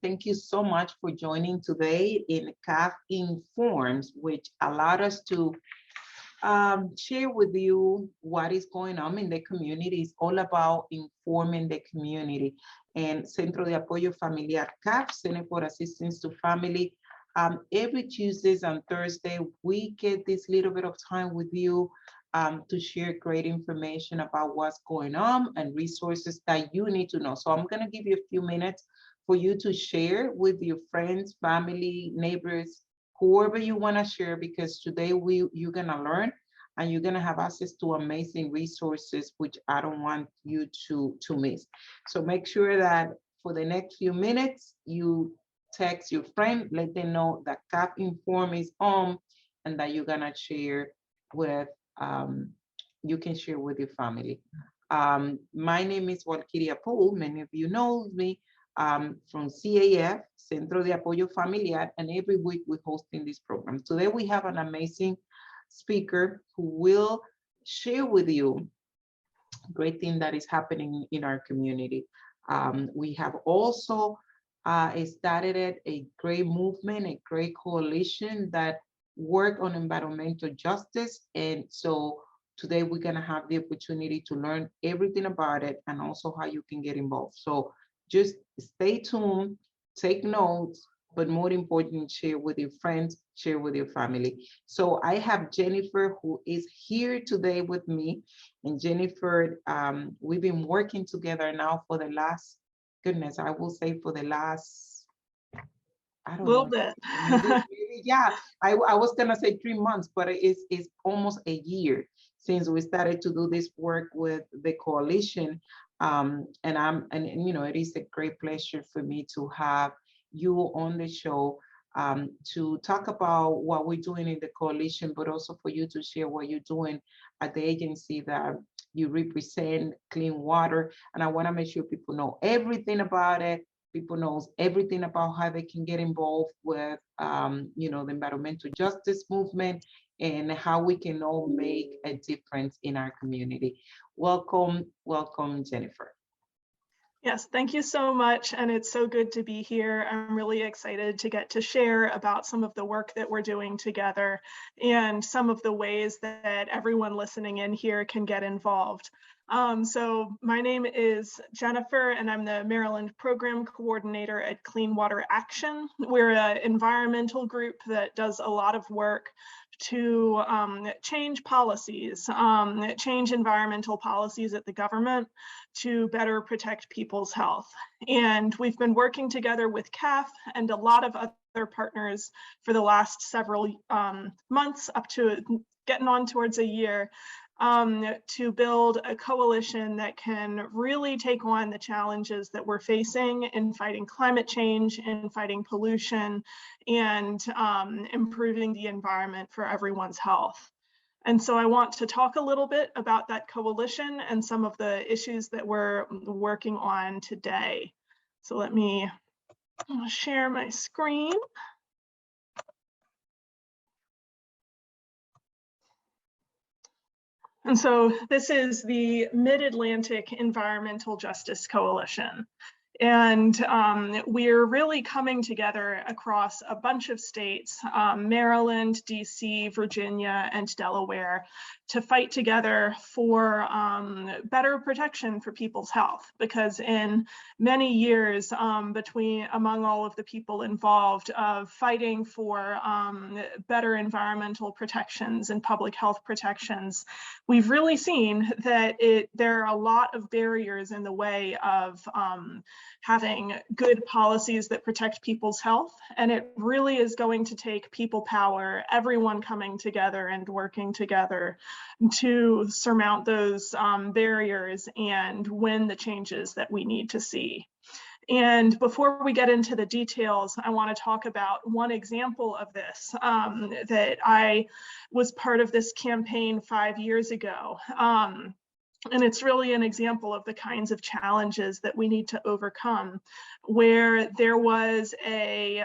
thank you so much for joining today in CAF Informs, which allowed us to share with you what is going on in the community. It's all about informing the community. And Centro de Apoyo Familiar, CAF, Center for Assistance to Family, every Tuesdays and Thursday, we get this little bit of time with you to share great information about what's going on and resources that you need to know. So I'm going to give you a few minutes for you to share with your friends, family, neighbors, whoever you want to share, because today you're going to learn and you're going to have access to amazing resources, which I don't want you to miss. So make sure that for the next few minutes, you text your friend, let them know that CAF Inform is on and that you're going to share with you can share with your family. My name is Walkiria Poole. Many of you know me from CAF, Centro de Apoyo Familiar, and every week we're hosting this program. Today we have an amazing speaker who will share with you great thing that is happening in our community. We have also started a great movement, a great coalition that work on environmental justice. And so today we're going to have the opportunity to learn everything about it and also how you can get involved. So just stay tuned, take notes, but more importantly, share with your friends, share with your family. So I have Jennifer, who is here today with me. And Jennifer, we've been working together now for the last, goodness, I will say for the last, I don't know. Bit. Maybe, yeah, I was gonna say 3 months, but it's almost a year since we started to do this work with the coalition. And you know, it is a great pleasure for me to have you on the show to talk about what we're doing in the coalition, but also for you to share what you're doing at the agency that you represent, Clean Water. And I want to make sure people know everything about it. People knows everything about how they can get involved with, you know, the environmental justice movement and how we can all make a difference in our community. Welcome, welcome, Jennifer. Yes, thank you so much. And it's so good to be here. I'm really excited to get to share about some of the work that we're doing together and some of the ways that everyone listening in here can get involved. So my name is Jennifer, and I'm the Maryland Program Coordinator at Clean Water Action. We're an environmental group that does a lot of work to change policies, change environmental policies at the government to better protect people's health. And we've been working together with CAF and a lot of other partners for the last several months, up to getting on towards a year, to build a coalition that can really take on the challenges that we're facing in fighting climate change, in fighting pollution, and improving the environment for everyone's health. And so I want to talk a little bit about that coalition and some of the issues that we're working on today. So let me share my screen. And so this is the MidAtlantic Environmental Justice Coalition. And we're really coming together across a bunch of states, Maryland, DC, Virginia, and Delaware, to fight together for better protection for people's health. Because in many years among all of the people involved of fighting for better environmental protections and public health protections, we've really seen that there are a lot of barriers in the way of having good policies that protect people's health. And it really is going to take people power, everyone coming together and working together to surmount those barriers and win the changes that we need to see. And before we get into the details, I want to talk about one example of this, that I was part of this campaign 5 years ago. And it's really an example of the kinds of challenges that we need to overcome, where there was a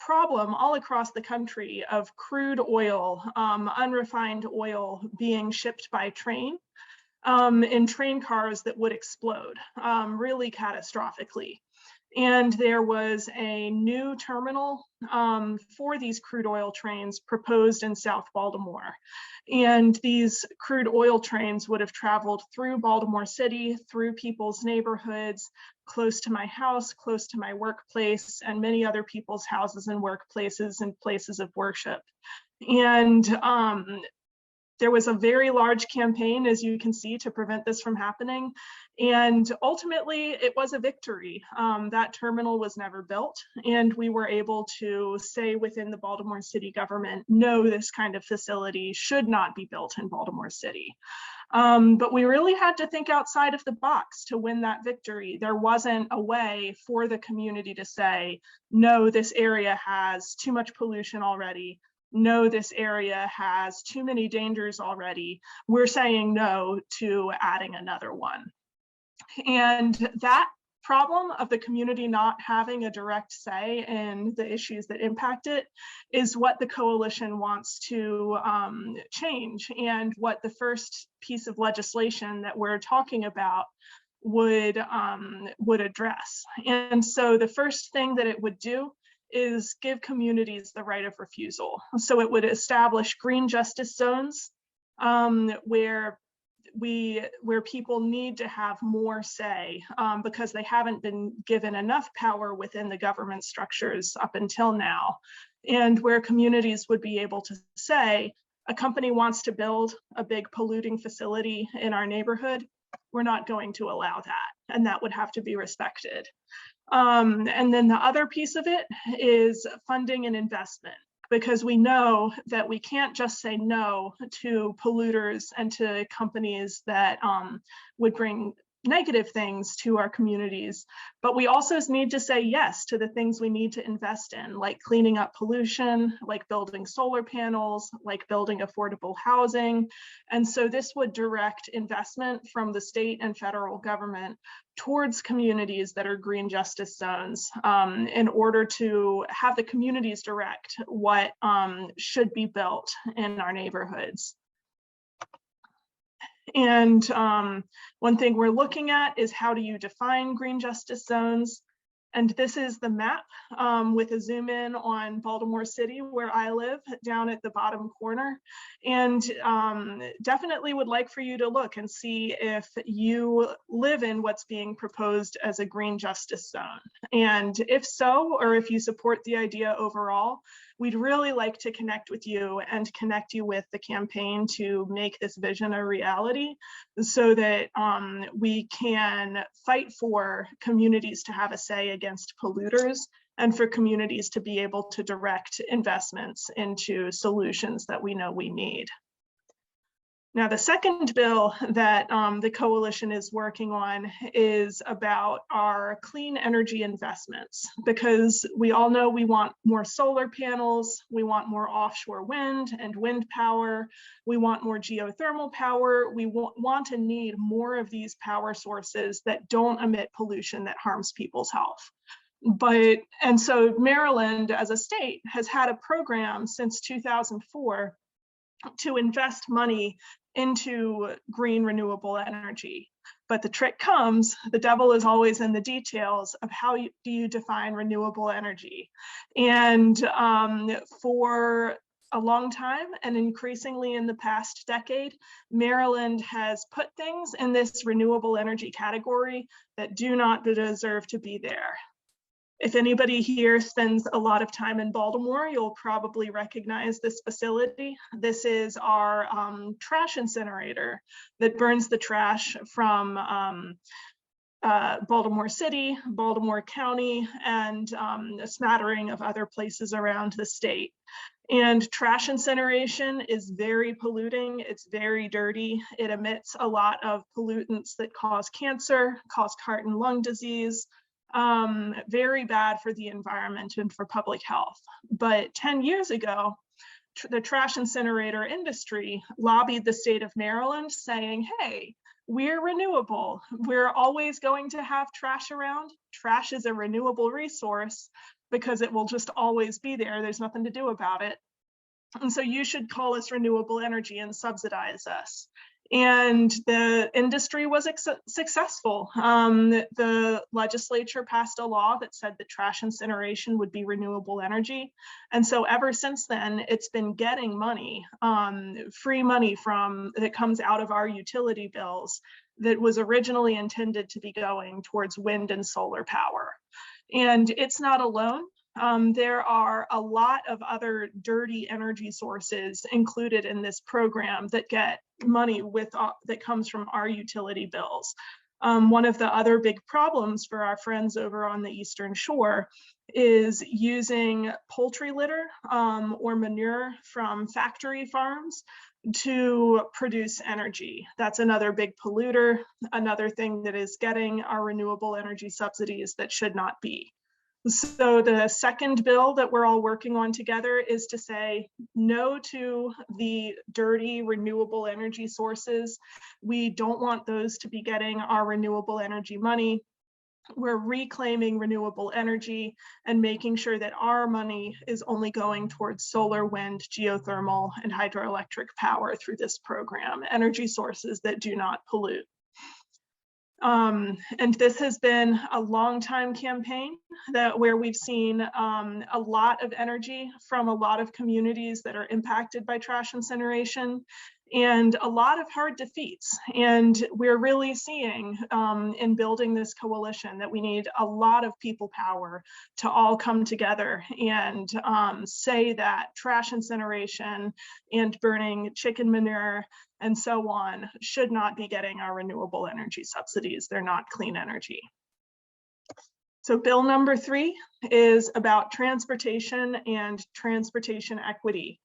problem all across the country of crude oil, unrefined oil being shipped by train in train cars that would explode really catastrophically. And there was a new terminal for these crude oil trains proposed in South Baltimore. And these crude oil trains would have traveled through Baltimore City, through people's neighborhoods, close to my house, close to my workplace, and many other people's houses and workplaces and places of worship. And there was a very large campaign, as you can see, to prevent this from happening. And ultimately, it was a victory. That terminal was never built, and we were able to say within the Baltimore City government, no, this kind of facility should not be built in Baltimore City. But we really had to think outside of the box to win that victory. There wasn't a way for the community to say, no, this area has too much pollution already. No, this area has too many dangers already. We're saying no to adding another one. And that problem of the community not having a direct say in the issues that impact it is what the coalition wants to change, and what the first piece of legislation that we're talking about would address. And so the first thing that it would do is give communities the right of refusal. So it would establish green justice zones where people need to have more say because they haven't been given enough power within the government structures up until now, and where communities would be able to say, a company wants to build a big polluting facility in our neighborhood, we're not going to allow that, and that would have to be respected. And then the other piece of it is funding and investment, because we know that we can't just say no to polluters and to companies that would bring negative things to our communities, but we also need to say yes to the things we need to invest in, like cleaning up pollution, like building solar panels, like building affordable housing. And so this would direct investment from the state and federal government towards communities that are green justice zones in order to have the communities direct what should be built in our neighborhoods. And one thing we're looking at is, how do you define green justice zones? And this is the map with a zoom in on Baltimore City, where I live, down at the bottom corner. And definitely would like for you to look and see if you live in what's being proposed as a green justice zone. And if so, or if you support the idea overall, we'd really like to connect with you and connect you with the campaign to make this vision a reality, so that we can fight for communities to have a say against polluters, and for communities to be able to direct investments into solutions that we know we need. Now, the second bill that the coalition is working on is about our clean energy investments, because we all know we want more solar panels, we want more offshore wind and wind power, we want more geothermal power, we want and need more of these power sources that don't emit pollution that harms people's health. And so Maryland as a state has had a program since 2004 to invest money into green renewable energy. But the trick comes, the devil is always in the details of how do you define renewable energy. And for a long time, and increasingly in the past decade, Maryland has put things in this renewable energy category that do not deserve to be there. If anybody here spends a lot of time in Baltimore, you'll probably recognize this facility. This is our trash incinerator that burns the trash from Baltimore City, Baltimore County, and a smattering of other places around the state. And trash incineration is very polluting. It's very dirty. It emits a lot of pollutants that cause cancer, cause heart and lung disease, very bad for the environment and for public health. But 10 years ago, the trash incinerator industry lobbied the state of Maryland saying, hey, we're renewable. We're always going to have trash around. Trash is a renewable resource because it will just always be there. There's nothing to do about it. And so you should call us renewable energy and subsidize us. And the industry was successful. The legislature passed a law that said that trash incineration would be renewable energy. And so ever since then, it's been getting money, free money that comes out of our utility bills that was originally intended to be going towards wind and solar power. And it's not alone. There are a lot of other dirty energy sources included in this program that get money that comes from our utility bills. One of the other big problems for our friends over on the Eastern Shore is using poultry litter or manure from factory farms to produce energy. That's another big polluter, another thing that is getting our renewable energy subsidies that should not be. So the second bill that we're all working on together is to say no to the dirty renewable energy sources. We don't want those to be getting our renewable energy money. We're reclaiming renewable energy and making sure that our money is only going towards solar, wind, geothermal, and hydroelectric power through this program, energy sources that do not pollute. And this has been a long time campaign where we've seen a lot of energy from a lot of communities that are impacted by trash incineration and a lot of hard defeats. And we're really seeing in building this coalition that we need a lot of people power to all come together and say that trash incineration and burning chicken manure and so on should not be getting our renewable energy subsidies. They're not clean energy. So bill number 3 is about transportation and transportation equity.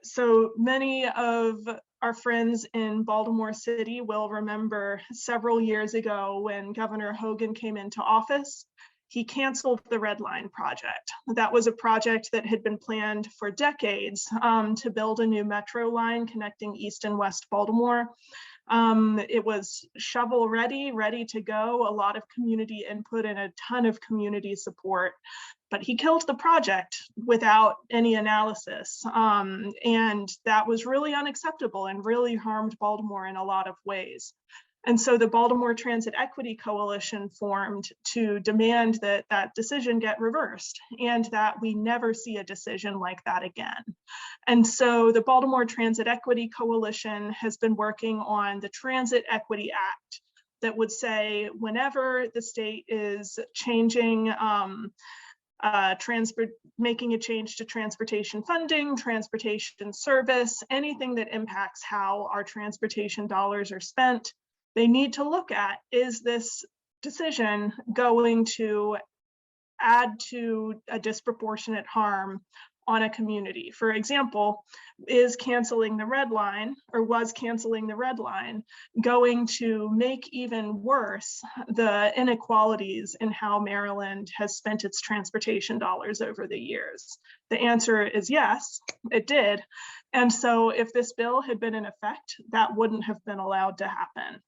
So many of our friends in Baltimore City will remember several years ago when Governor Hogan came into office, he canceled the Red Line project. That was a project that had been planned for decades to build a new metro line connecting East and West Baltimore. It was shovel ready to go, a lot of community input and a ton of community support, but he killed the project without any analysis. And that was really unacceptable and really harmed Baltimore in a lot of ways. And so the Baltimore Transit Equity Coalition formed to demand that that decision get reversed and that we never see a decision like that again. And so the Baltimore Transit Equity Coalition has been working on the Transit Equity Act that would say whenever the state is changing making a change to transportation funding, transportation service, anything that impacts how our transportation dollars are spent, they need to look at, is this decision going to add to a disproportionate harm on a community? For example, is canceling the Red Line, or was canceling the Red Line, going to make even worse the inequalities in how Maryland has spent its transportation dollars over the years? The answer is yes, it did. And so if this bill had been in effect, that wouldn't have been allowed to happen.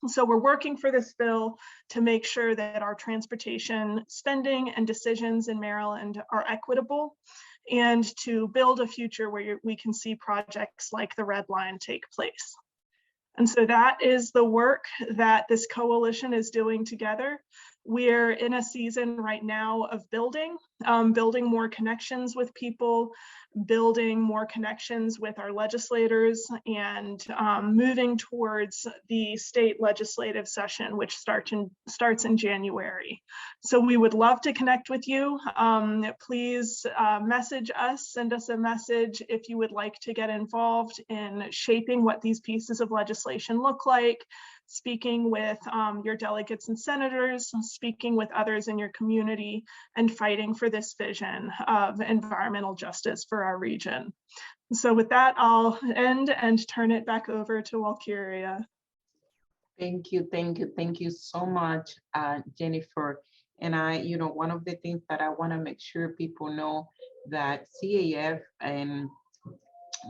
So we're working for this bill to make sure that our transportation spending and decisions in Maryland are equitable and to build a future where we can see projects like the Red Line take place. And so that is the work that this coalition is doing together. We're in a season right now of building more connections with people, building more connections with our legislators, and moving towards the state legislative session, which starts in January. So we would love to connect with you. Please message us, send us a message if you would like to get involved in shaping what these pieces of legislation look like, speaking with your delegates and senators, speaking with others in your community, and fighting for this vision of environmental justice for our region. So with that, I'll end and turn it back over to Walkyria. Thank you so much, Jennifer. And one of the things that I want to make sure people know that CAF and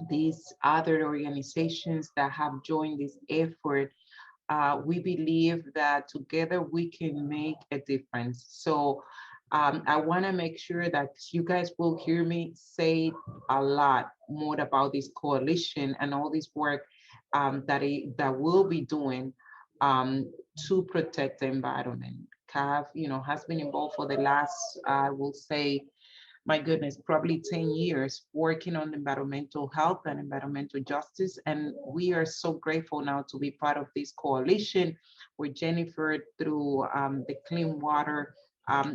these other organizations that have joined this effort, we believe that together we can make a difference. So I want to make sure that you guys will hear me say a lot more about this coalition and all this work that will be doing to protect the environment. CAF, has been involved for the last, I will say, my goodness, probably 10 years working on environmental health and environmental justice. And we are so grateful now to be part of this coalition with Jennifer through the Clean Water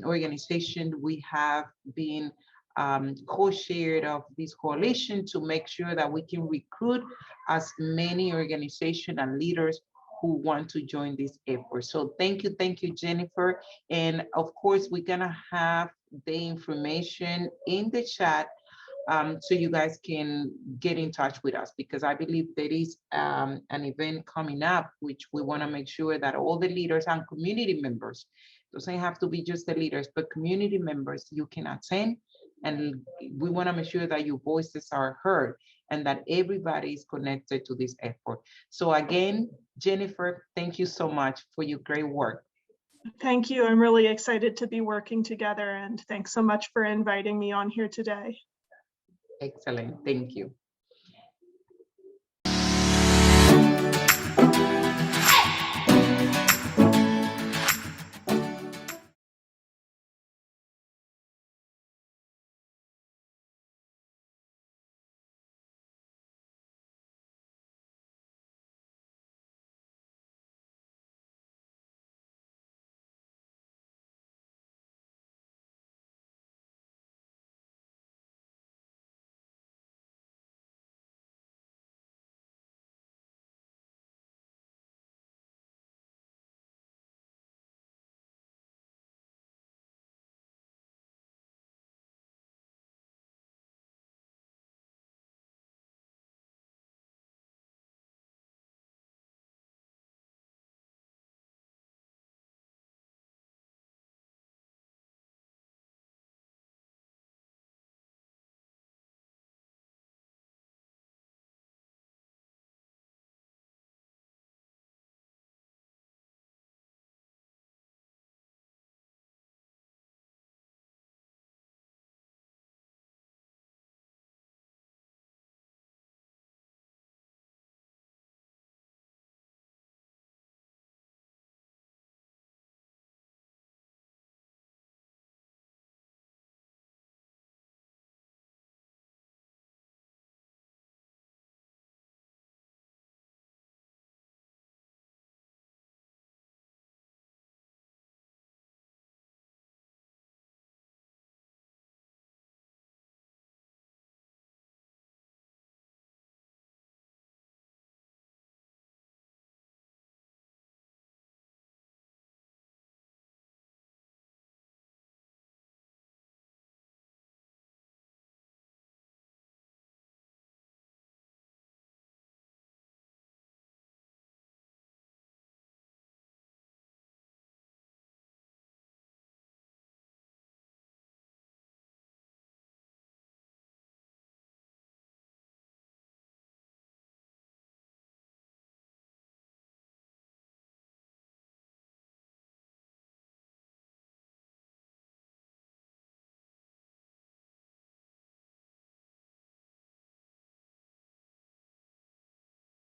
organization. We have been co-chaired of this coalition to make sure that we can recruit as many organizations and leaders who want to join this effort. So thank you, Jennifer. And of course, we're gonna have the information in the chat so you guys can get in touch with us, because I believe there is an event coming up, which we wanna make sure that all the leaders and community members, doesn't have to be just the leaders, but community members, you can attend. And we wanna make sure that your voices are heard and that everybody is connected to this effort. So again, Jennifer, thank you so much for your great work. Thank you. I'm really excited to be working together, and thanks so much for inviting me on here today. Excellent. Thank you.